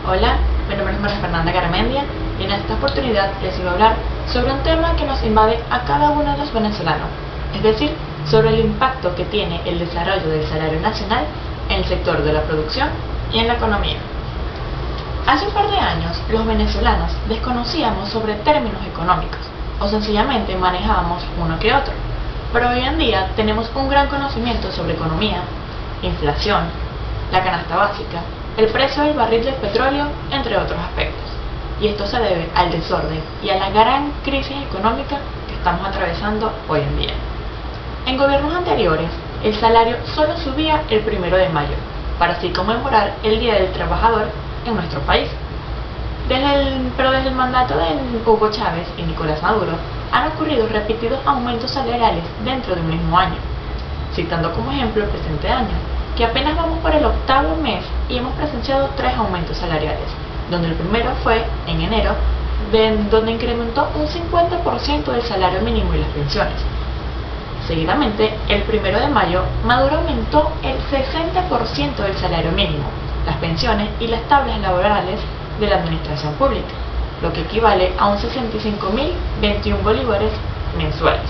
Hola, mi nombre es María Fernanda Garmendia y en esta oportunidad les iba a hablar sobre un tema que nos invade a cada uno de los venezolanos, es decir, sobre el impacto que tiene el desarrollo del salario nacional en el sector de la producción y en la economía. Hace un par de años, los venezolanos desconocíamos sobre términos económicos o sencillamente manejábamos uno que otro, pero hoy en día tenemos un gran conocimiento sobre economía, inflación, la canasta básica, el precio del barril del petróleo, entre otros aspectos. Y esto se debe al desorden y a la gran crisis económica que estamos atravesando hoy en día. En gobiernos anteriores, el salario solo subía el 1 de mayo, para así conmemorar el Día del Trabajador en nuestro país. Pero desde el mandato de Hugo Chávez y Nicolás Maduro, han ocurrido repetidos aumentos salariales dentro de un mismo año. Citando como ejemplo el presente año, que apenas vamos por el 8º mes y hemos presenciado 3 aumentos salariales, donde el primero fue en enero, donde incrementó un 50% del salario mínimo y las pensiones. Seguidamente, el 1 de mayo, Maduro aumentó el 60% del salario mínimo, las pensiones y las tablas laborales de la administración pública, lo que equivale a un 65.021 bolívares mensuales.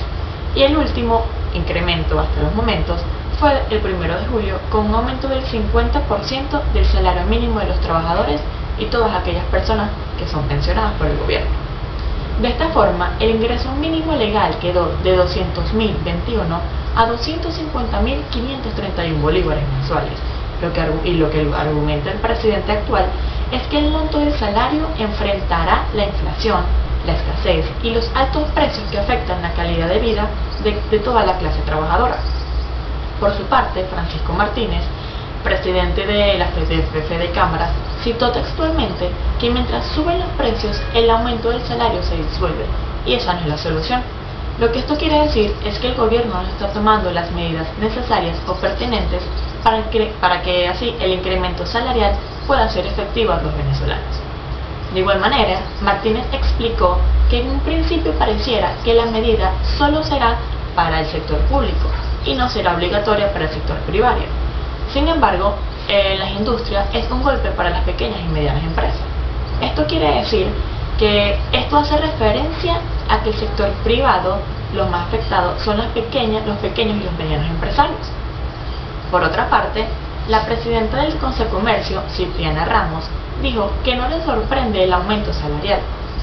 Y el último incremento hasta los momentos fue el 1 de julio, con un aumento del 50% del salario mínimo de los trabajadores y todas aquellas personas que son pensionadas por el gobierno. De esta forma, el ingreso mínimo legal quedó de 200.021 a 250.531 bolívares mensuales, lo que argumenta el presidente actual es que el monto del salario enfrentará la inflación, la escasez y los altos precios que afectan la calidad de vida de toda la clase trabajadora. Por su parte, Francisco Martínez, presidente de la Fede Cámaras, citó textualmente que mientras suben los precios, el aumento del salario se disuelve, y esa no es la solución. Lo que esto quiere decir es que el gobierno no está tomando las medidas necesarias o pertinentes para que así el incremento salarial pueda ser efectivo a los venezolanos. De igual manera, Martínez explicó que en un principio pareciera que la medida solo será para el sector público y no será obligatoria para el sector privado. Sin embargo, las industrias es un golpe para las pequeñas y medianas empresas. Esto quiere decir que esto hace referencia a que el sector privado, los más afectados son los pequeños y los medianos empresarios. Por otra parte, la presidenta del Consejo de Comercio, Cipriana Ramos, dijo que no le sorprende el aumento salarial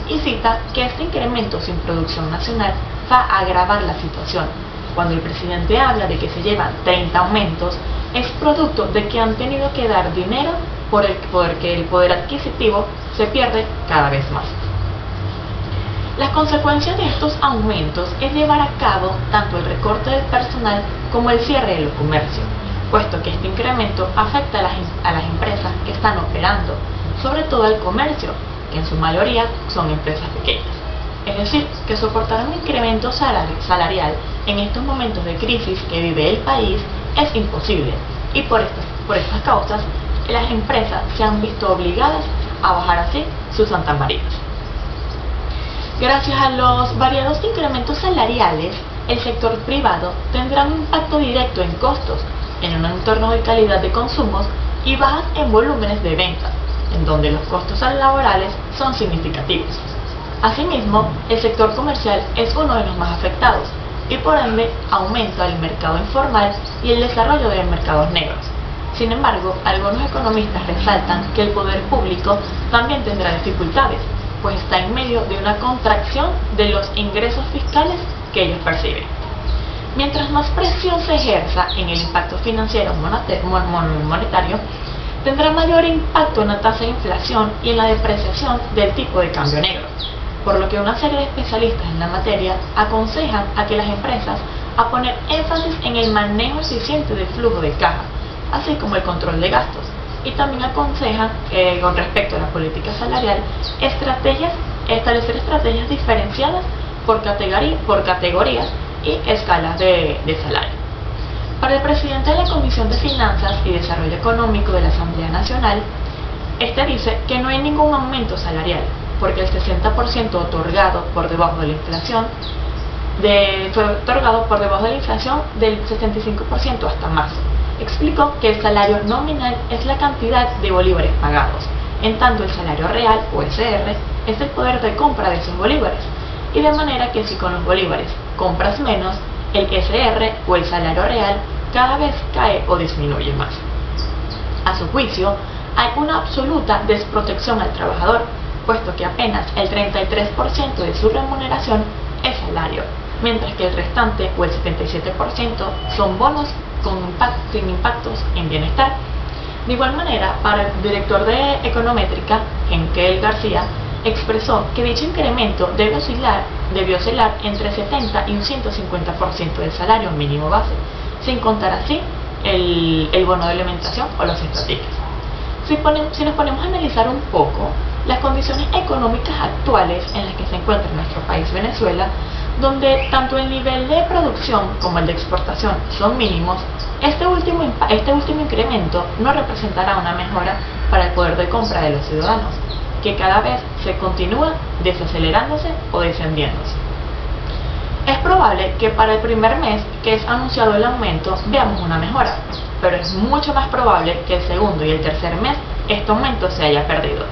y cita que este incremento sin producción nacional va a agravar la situación. Cuando el presidente habla de que se llevan 30 aumentos, es producto de que han tenido que dar dinero porque el poder adquisitivo se pierde cada vez más. Las consecuencias de estos aumentos es llevar a cabo tanto el recorte del personal como el cierre de los comercios, puesto que este incremento afecta a las empresas que están operando, sobre todo al comercio, que en su mayoría son empresas pequeñas. Es decir, que soportar un incremento salarial en estos momentos de crisis que vive el país es imposible, y por estas causas las empresas se han visto obligadas a bajar así sus santamarinas. Gracias a los variados incrementos salariales, el sector privado tendrá un impacto directo en costos, en un entorno de calidad de consumos y bajas en volúmenes de ventas, en donde los costos laborales son significativos. Asimismo, el sector comercial es uno de los más afectados y por ende aumenta el mercado informal y el desarrollo de mercados negros. Sin embargo, algunos economistas resaltan que el poder público también tendrá dificultades, pues está en medio de una contracción de los ingresos fiscales que ellos perciben. Mientras más presión se ejerza en el impacto financiero monetario, tendrá mayor impacto en la tasa de inflación y en la depreciación del tipo de cambio negro, por lo que una serie de especialistas en la materia aconsejan a que las empresas a poner énfasis en el manejo eficiente del flujo de caja, así como el control de gastos, y también aconsejan con respecto a la política salarial establecer estrategias diferenciadas por categorías y escalas de salario. Para el presidente de la Comisión de Finanzas y Desarrollo Económico de la Asamblea Nacional, este dice que no hay ningún aumento salarial, porque el 60% otorgado por debajo de la inflación fue otorgado por debajo de la inflación del 65% hasta marzo. Explicó que el salario nominal es la cantidad de bolívares pagados, en tanto el salario real, o SR, es el poder de compra de esos bolívares, y de manera que si con los bolívares compras menos, el SR o el salario real cada vez cae o disminuye más. A su juicio, hay una absoluta desprotección al trabajador, puesto que apenas el 33% de su remuneración es salario, mientras que el restante o el 77% son bonos sin impactos en bienestar. De igual manera, para el director de Econométrica, Henkel García, expresó que dicho incremento debe oscilar entre 70 y un 150% del salario mínimo base, sin contar así el bono de alimentación o los estadísticos. Si nos ponemos a analizar un poco las condiciones económicas actuales en las que se encuentra nuestro país Venezuela, donde tanto el nivel de producción como el de exportación son mínimos, este último incremento no representará una mejora para el poder de compra de los ciudadanos, que cada vez se continúa desacelerándose o descendiéndose. Es probable que para el primer mes que es anunciado el aumento veamos una mejora, pero es mucho más probable que el segundo y el tercer mes este aumento se haya perdido.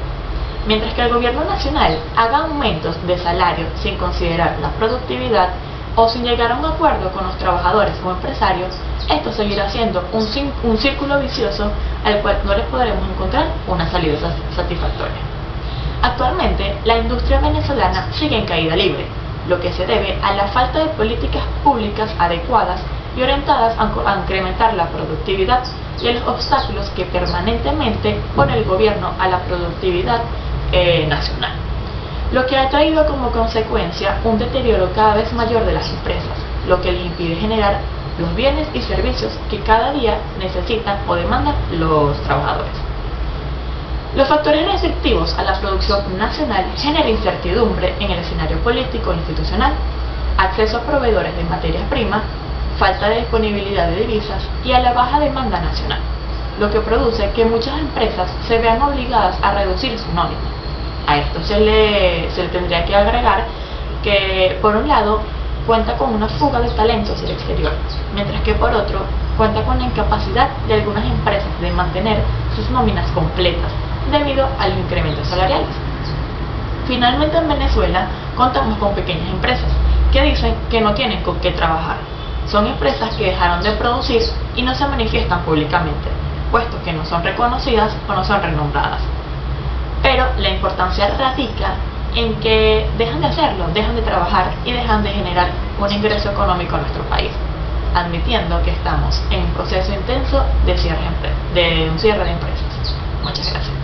Mientras que el gobierno nacional haga aumentos de salario sin considerar la productividad o sin llegar a un acuerdo con los trabajadores o empresarios, esto seguirá siendo un círculo vicioso al cual no les podremos encontrar una salida satisfactoria. Actualmente, la industria venezolana sigue en caída libre, lo que se debe a la falta de políticas públicas adecuadas y orientadas a incrementar la productividad y a los obstáculos que permanentemente pone el gobierno a la productividad nacional, lo que ha traído como consecuencia un deterioro cada vez mayor de las empresas, lo que les impide generar los bienes y servicios que cada día necesitan o demandan los trabajadores. Los factores restrictivos a la producción nacional generan incertidumbre en el escenario político e institucional, acceso a proveedores de materias primas, falta de disponibilidad de divisas y a la baja demanda nacional, lo que produce que muchas empresas se vean obligadas a reducir su nómina. A esto se le tendría que agregar que, por un lado, cuenta con una fuga de talentos del exterior, mientras que por otro, cuenta con la incapacidad de algunas empresas de mantener sus nóminas completas debido a los incrementos salariales. Finalmente, en Venezuela contamos con pequeñas empresas que dicen que no tienen con qué trabajar. Son empresas que dejaron de producir y no se manifiestan públicamente, puesto que no son reconocidas o no son renombradas. Pero la importancia radica en que dejan de hacerlo, dejan de trabajar y dejan de generar un ingreso económico a nuestro país, admitiendo que estamos en un proceso intenso de un cierre de empresas. Muchas gracias.